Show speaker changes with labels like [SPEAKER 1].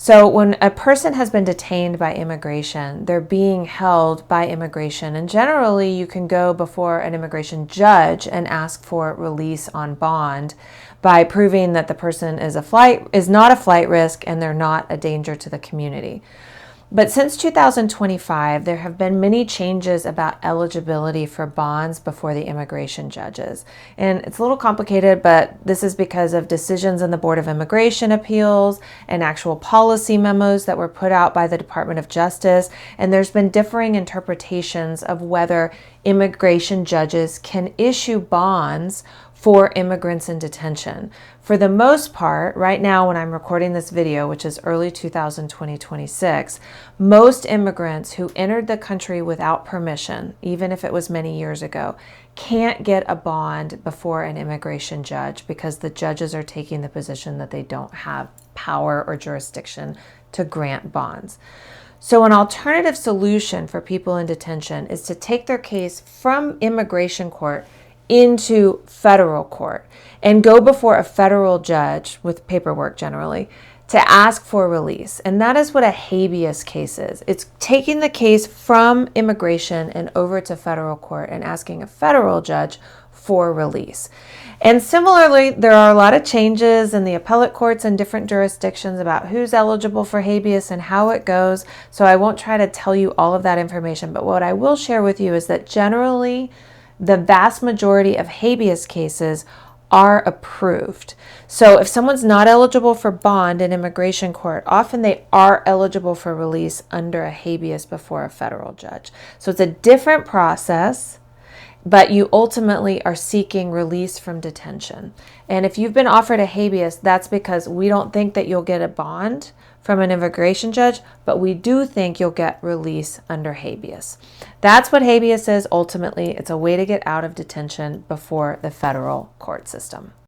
[SPEAKER 1] So when a person has been detained by immigration, they're being held by immigration, and generally you can go before an immigration judge and ask for release on bond by proving that the person is not a flight risk and they're not a danger to the community. But since 2025, there have been many changes about eligibility for bonds before the immigration judges. And it's a little complicated, but this is because of decisions in the Board of Immigration Appeals and actual policy memos that were put out by the Department of Justice. And there's been differing interpretations of whether immigration judges can issue bonds for immigrants in detention. For the most part, right now when I'm recording this video, which is early 2026, most immigrants who entered the country without permission, even if it was many years ago, can't get a bond before an immigration judge because the judges are taking the position that they don't have power or jurisdiction to grant bonds. So an alternative solution for people in detention is to take their case from immigration court into federal court and go before a federal judge with paperwork generally to ask for release. And that is what a habeas case is. It's taking the case from immigration and over to federal court and asking a federal judge for release. And similarly, there are a lot of changes in the appellate courts in different jurisdictions about who's eligible for habeas and how it goes. So I won't try to tell you all of that information, but what I will share with you is that generally the vast majority of habeas cases are approved. So if someone's not eligible for bond in immigration court, often they are eligible for release under a habeas before a federal judge. So it's a different process, but you ultimately are seeking release from detention. And if you've been offered a habeas, that's because we don't think that you'll get a bond from an immigration judge, but we do think you'll get release under habeas. That's what habeas is ultimately. It's a way to get out of detention before the federal court system.